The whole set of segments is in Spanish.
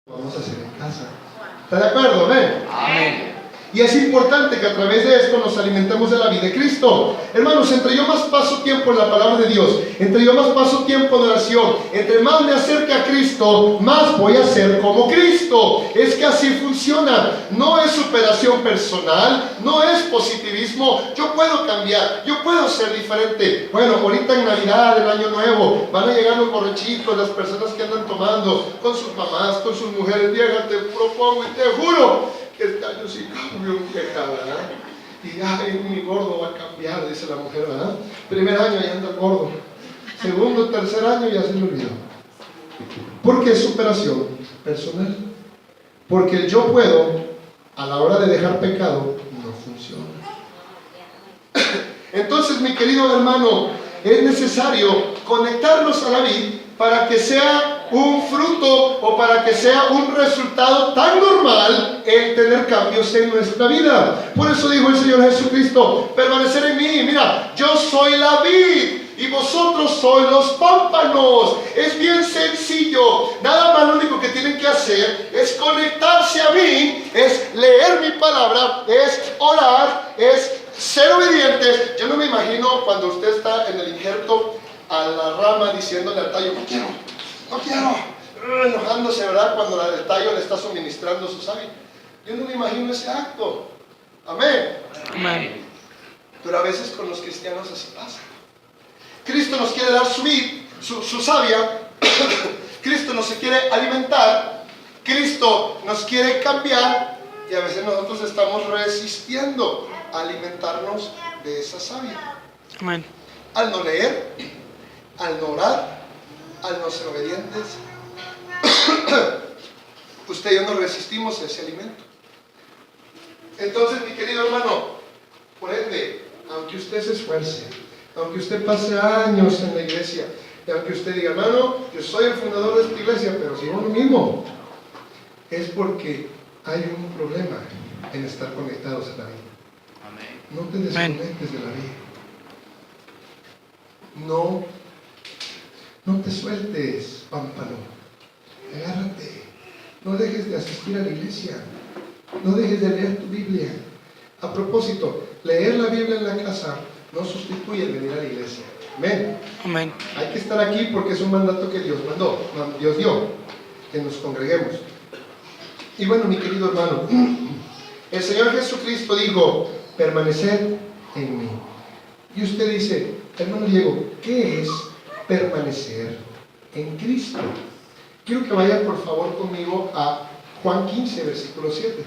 Vamos a hacer en casa. ¿Está de acuerdo? Amén. Amén. Y es importante que a través de esto nos alimentemos de la vida de Cristo. Hermanos, entre yo más paso tiempo en la palabra de Dios, entre yo más paso tiempo en oración, entre más me acerque a Cristo, más voy a ser como Cristo. Es que así funciona. No es superación personal, no es positivismo. Yo puedo cambiar, yo puedo ser diferente. Bueno, ahorita en Navidad, el Año Nuevo, van a llegar los borrachitos, las personas que andan tomando con sus mamás, con sus mujeres viejas. Te propongo y te juro que este año sí cambio un pecado, ¿verdad? Y ay, mi gordo va a cambiar, dice la mujer, ¿verdad? Primer año ya anda gordo, segundo, tercer año ya se le olvidó. Porque es superación personal. Porque el yo puedo, a la hora de dejar pecado, no funciona. Entonces, mi querido hermano, es necesario conectarnos a la vid para que sea un fruto o para que sea un resultado tan normal el tener cambios en nuestra vida. Por eso dijo el Señor Jesucristo: permanecer en mí. Mira, yo soy la vid y vosotros sois los pámpanos. Es bien sencillo. Nada más lo único que tienen que hacer es conectarse a mí, es leer mi palabra, es orar, es ser obedientes. Yo no me imagino cuando usted está en el injerto a la rama diciéndole al tallo: no quiero, enojándose, ¿verdad? Cuando el tallo le está suministrando su savia. Yo no me imagino ese acto. Amén. Amén. Pero a veces con los cristianos así pasa. Cristo nos quiere dar su vid, su savia. Cristo nos quiere alimentar. Cristo nos quiere cambiar. Y a veces nosotros estamos resistiendo a alimentarnos de esa savia. Amén. Al no leer, al no orar, al no ser obedientes, usted y yo no resistimos a ese alimento. Entonces, mi querido hermano, por ende, aunque usted se esfuerce, aunque usted pase años en la iglesia, y aunque usted diga: hermano, yo soy el fundador de esta iglesia, pero sigo lo mismo, es porque hay un problema en estar conectados a la vida. Amén. No te desconectes de la vida. No te sueltes, pámpano. Agárrate. No dejes de asistir a la iglesia. No dejes de leer tu Biblia. A propósito, leer la Biblia en la casa no sustituye el venir a la iglesia. Amén. Amén. Hay que estar aquí porque es un mandato que Dios mandó, Dios dio, que nos congreguemos. Y bueno, mi querido hermano, el Señor Jesucristo dijo: permaneced en mí. Y usted dice: hermano Diego, ¿qué es permanecer en Cristo? Quiero que vaya por favor conmigo a Juan 15, versículo 7.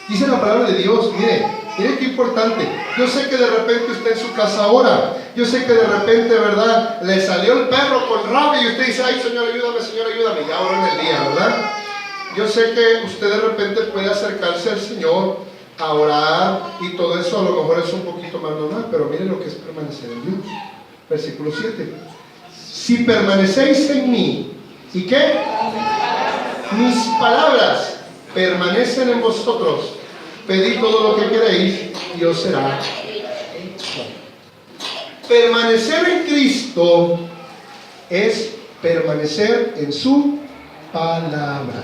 Dice la palabra de Dios, mire qué importante. Yo sé que de repente usted en su casa ora. Yo sé que de repente, ¿verdad?, le salió el perro con rabia y usted dice: ay, Señor, ayúdame, ya ora en el día, ¿verdad? Yo sé que usted de repente puede acercarse al Señor a orar y todo eso a lo mejor es un poquito más normal, pero mire lo que es permanecer en Dios. Versículo 7. Si permanecéis en mí, ¿y qué? Mis palabras permanecen en vosotros. Pedid todo lo que queréis y os será hecho. Permanecer en Cristo es permanecer en su palabra.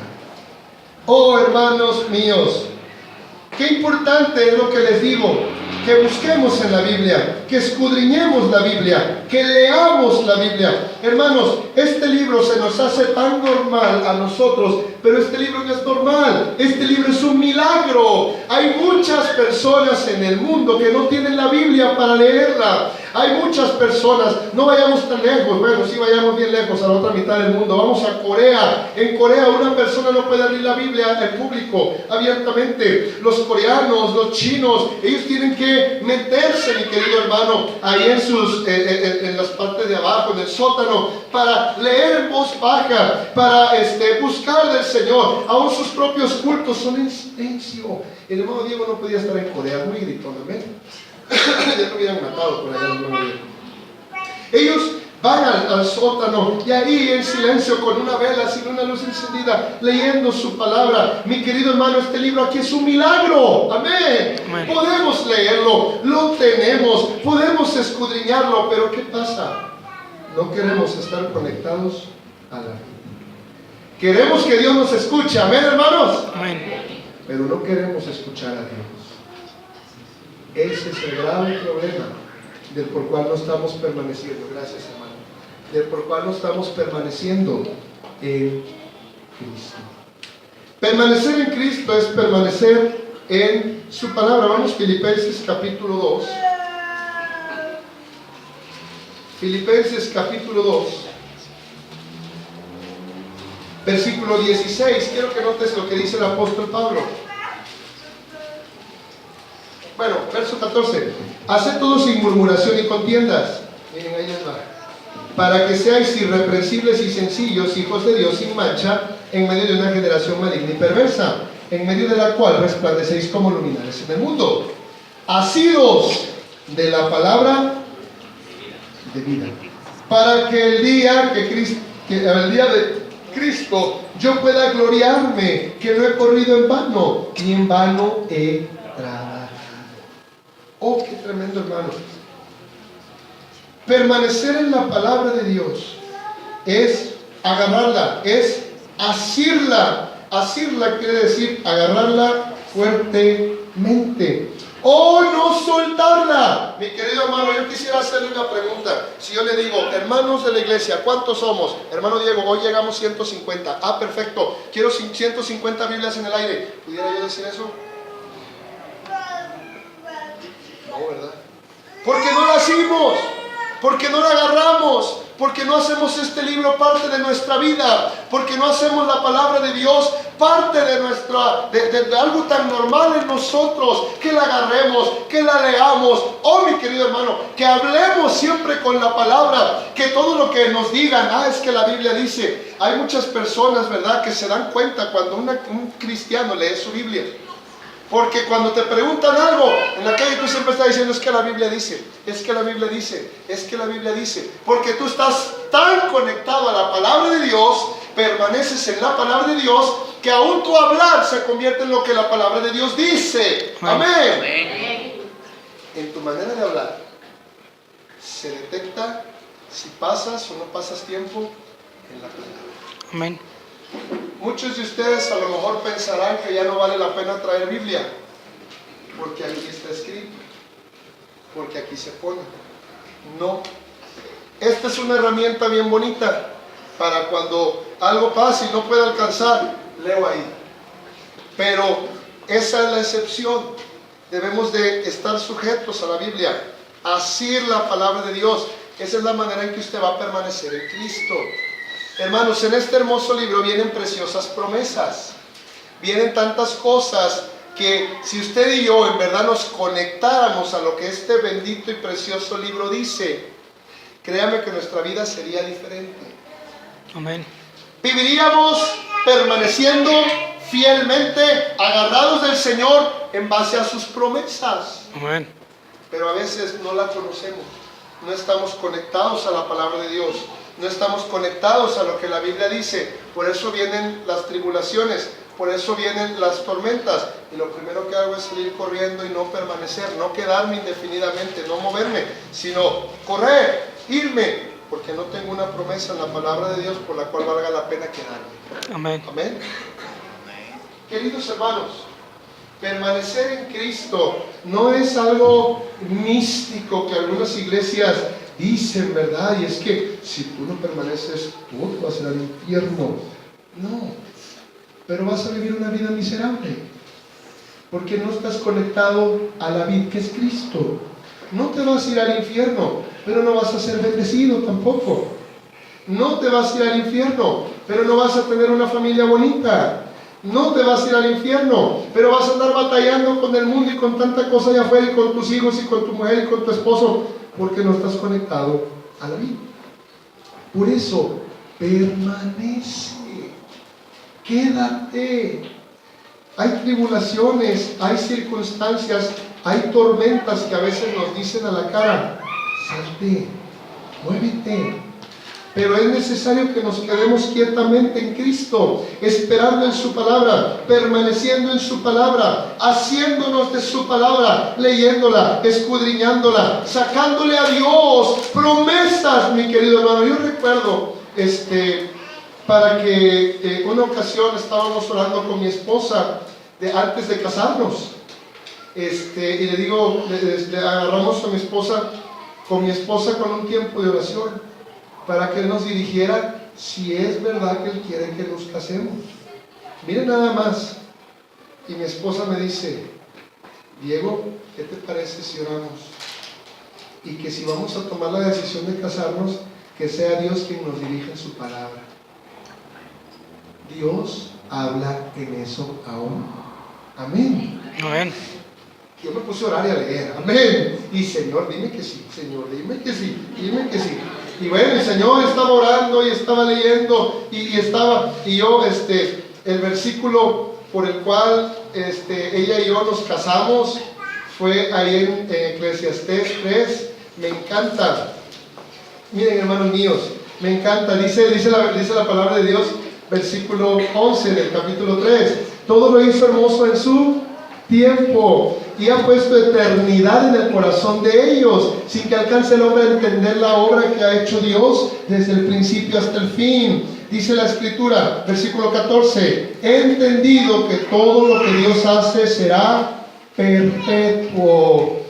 Oh, hermanos míos, qué importante es lo que les digo: que busquemos en la Biblia, que escudriñemos la Biblia, que leamos la Biblia. Hermanos, este libro se nos hace tan normal a nosotros, pero este libro no es normal. Este libro es un milagro. Hay muchas personas en el mundo que no tienen la Biblia para leerla. Hay muchas personas, no vayamos tan lejos, bueno, sí vayamos bien lejos, a la otra mitad del mundo. Vamos a Corea. En Corea una persona no puede abrir la Biblia en público, abiertamente. Los coreanos, los chinos, ellos tienen que meterse, mi querido hermano, ahí en las partes de abajo, en el sótano, para leer en voz baja, para buscar del Señor. Aún sus propios cultos son en silencio. El hermano Diego no podía estar en Corea, muy gritón, amén. Ya lo hubieran matado por allá, hermano Diego. Ellos van al sótano y ahí en silencio con una vela, sin una luz encendida, leyendo su palabra. Mi querido hermano, este libro aquí es un milagro. Amén. Amén. Podemos leerlo, lo tenemos, podemos escudriñarlo, pero ¿qué pasa? No queremos estar conectados a la vida. Queremos que Dios nos escuche, amén, hermanos, Amén. pero no queremos escuchar a Dios. Ese es el grave problema del por cual no estamos permaneciendo, gracias hermano, del por cual no estamos permaneciendo en Cristo. Permanecer en Cristo es permanecer en su palabra. Vamos, Filipenses capítulo 2. Filipenses capítulo 2, versículo 16. Quiero que notes lo que dice el apóstol Pablo. Bueno, verso 14. Haced todo sin murmuración y contiendas. Miren, ahí les va. Para que seáis irreprensibles y sencillos, hijos de Dios sin mancha, en medio de una generación maligna y perversa, en medio de la cual resplandecéis como luminares en el mundo. Asidos de la palabra de vida, para que el día de Cristo yo pueda gloriarme, que no he corrido en vano, ni en vano he trabajado. Oh, qué tremendo, hermano. Permanecer en la palabra de Dios es agarrarla, es asirla. Asirla quiere decir agarrarla fuertemente. ¡Oh, no soltarla! Mi querido hermano, yo quisiera hacerle una pregunta. Si yo le digo, hermanos de la iglesia, ¿cuántos somos? Hermano Diego, hoy llegamos 150. Ah, perfecto. Quiero 150 Biblias en el aire. ¿Pudiera yo decir eso? No, ¿verdad? Porque no la hacemos, porque no la agarramos, porque no hacemos este libro parte de nuestra vida, porque no hacemos la palabra de Dios parte de de algo tan normal en nosotros, que la agarremos, que la leamos. Oh, mi querido hermano, que hablemos siempre con la palabra, que todo lo que nos digan, es que la Biblia dice. Hay muchas personas, ¿verdad?, que se dan cuenta cuando un cristiano lee su Biblia. Porque cuando te preguntan algo en la calle, tú siempre estás diciendo, es que la Biblia dice, es que la Biblia dice, es que la Biblia dice. Porque tú estás tan conectado a la palabra de Dios, permaneces en la palabra de Dios, que aún tu hablar se convierte en lo que la palabra de Dios dice. Amén. Amén. En tu manera de hablar se detecta si pasas o no pasas tiempo en la palabra. Amén. Muchos de ustedes a lo mejor pensarán que ya no vale la pena traer Biblia, porque aquí está escrito, porque aquí se pone. No, esta es una herramienta bien bonita para cuando algo pasa y no puede alcanzar, leo ahí. Pero esa es la excepción. Debemos de estar sujetos a la Biblia, asir la palabra de Dios. Esa es la manera en que usted va a permanecer en Cristo. Hermanos, en este hermoso libro vienen preciosas promesas, vienen tantas cosas que si usted y yo en verdad nos conectáramos a lo que este bendito y precioso libro dice, créame que nuestra vida sería diferente. Amén. Viviríamos permaneciendo fielmente agarrados del Señor en base a sus promesas. Amén. Pero a veces no la conocemos, no estamos conectados a la palabra de Dios. No estamos conectados a lo que la Biblia dice. Por eso vienen las tribulaciones, por eso vienen las tormentas. Y lo primero que hago es salir corriendo y no permanecer, no quedarme indefinidamente, no moverme, sino correr, irme, porque no tengo una promesa en la palabra de Dios por la cual valga la pena quedarme. Amén. Amén. Queridos hermanos, permanecer en Cristo no es algo místico que algunas iglesias dicen, ¿verdad? Y es que si tú no permaneces, tú te vas a ir al infierno. No, pero vas a vivir una vida miserable, porque no estás conectado a la vida que es Cristo. No te vas a ir al infierno, pero no vas a ser bendecido tampoco. No te vas a ir al infierno, pero no vas a tener una familia bonita. No te vas a ir al infierno, pero vas a andar batallando con el mundo y con tanta cosa allá afuera, y con tus hijos y con tu mujer y con tu esposo, porque no estás conectado a la vida. Por eso, permanece, quédate. Hay tribulaciones, hay circunstancias, hay tormentas que a veces nos dicen a la cara, salte, muévete, Pero es necesario que nos quedemos quietamente en Cristo, esperando en su palabra, permaneciendo en su palabra, haciéndonos de su palabra, leyéndola, escudriñándola, sacándole a Dios promesas, mi querido hermano. Yo recuerdo, para que una ocasión estábamos orando con mi esposa antes de casarnos, y le digo, le agarramos a mi esposa con un tiempo de oración, para que Él nos dirigiera si es verdad que Él quiere que nos casemos. Miren nada más. Y mi esposa me dice: Diego, ¿qué te parece si oramos? Y que si vamos a tomar la decisión de casarnos, que sea Dios quien nos dirija en su palabra. Dios habla en eso aún. Amén. Amén. Yo me puse a orar y a leer. Amén. Y Señor, dime que sí. Señor, dime que sí. Dime que sí. Y bueno, el Señor estaba orando y estaba leyendo y yo, el versículo por el cual ella y yo nos casamos fue ahí en Eclesiastés 3. Me encanta. Miren, hermanos míos, me encanta. Dice la palabra de Dios, versículo 11 del capítulo 3. Todo lo hizo hermoso en su tiempo y ha puesto eternidad en el corazón de ellos, sin que alcance el hombre a entender la obra que ha hecho Dios desde el principio hasta el fin. Dice la Escritura, versículo 14: he entendido que todo lo que Dios hace será perpetuo.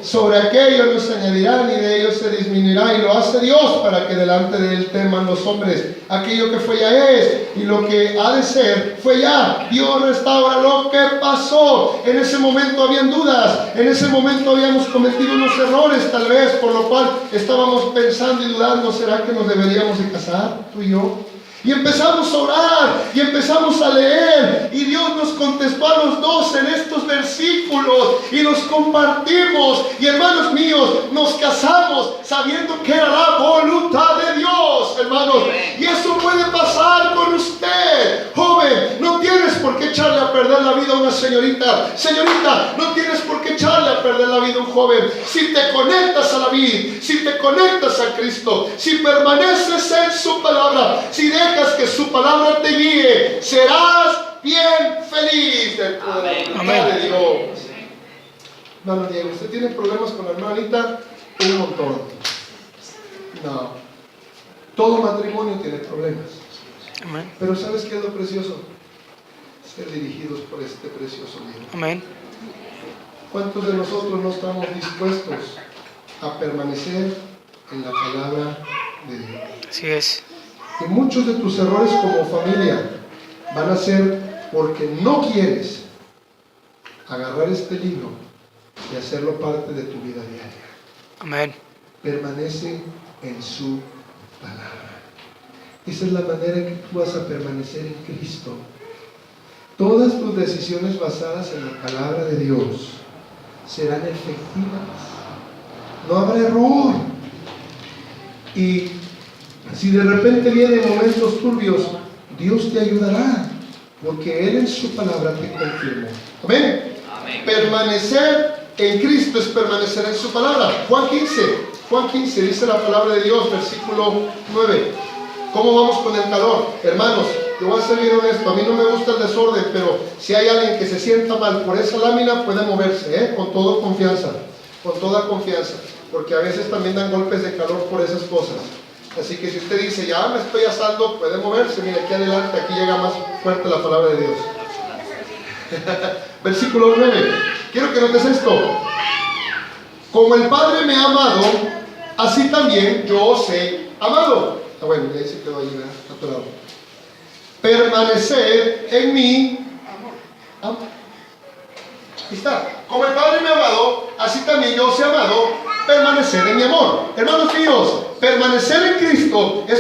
Sobre aquello no se añadirá ni de ellos se disminuirá, y lo hace Dios para que delante de Él teman los hombres. Aquello que fue ya es, y lo que ha de ser fue ya. Dios restaura lo que pasó. En ese momento habían dudas, en ese momento habíamos cometido unos errores tal vez, por lo cual estábamos pensando y dudando: ¿será que nos deberíamos de casar, tú y yo? Y empezamos a orar y empezamos a leer, y Dios nos contestó a los dos en estos versículos y nos compartimos, y hermanos míos, nos casamos sabiendo que era la voluntad de Dios, hermanos. Y eso puede pasar con usted, joven. No tienes por qué echarle a perder la vida a una señorita. Señorita, no tienes por qué echarle a perder la vida a un joven. Si te conectas a la vida, si te conectas a Cristo, si permaneces en su palabra, si dejas que su palabra te guíe, serás bien feliz del poder de Dios. Hermano Diego, ¿usted tiene problemas con la hermanita? Un montón. No. Todo matrimonio tiene problemas. Amén. Pero ¿sabes qué es lo precioso? Ser dirigidos por este precioso Dios. Amén. ¿Cuántos de nosotros no estamos dispuestos a permanecer en la palabra de Dios? Así es. Y muchos de tus errores como familia van a ser porque no quieres agarrar este libro y hacerlo parte de tu vida diaria. Amén. Permanece en su palabra. Esa es la manera en que tú vas a permanecer en Cristo. Todas tus decisiones basadas en la palabra de Dios serán efectivas. No habrá error. Y si de repente vienen momentos turbios, Dios te ayudará, porque Él en su palabra te confirmó. Amén. Amén. Permanecer en Cristo es permanecer en su palabra. Juan 15 dice la palabra de Dios, versículo 9. ¿Cómo vamos con el calor? Hermanos, yo voy a ser bien honesto, a mí no me gusta el desorden, pero si hay alguien que se sienta mal por esa lámina, puede moverse, con toda confianza, porque a veces también dan golpes de calor por esas cosas. Así que si usted dice: ya me estoy asando, puede moverse. Mire, aquí adelante, aquí llega más fuerte la palabra de Dios. Versículo 9. Quiero que notes esto. Como el Padre me ha amado, así también yo os he amado. Bueno, ahí se quedó ahí, ¿verdad? Atorado. Permaneced en mí. Ahí está. Como el Padre me ha amado, así también yo os he amado. Permanecer en mi amor. Hermanos míos, permanecer en Cristo es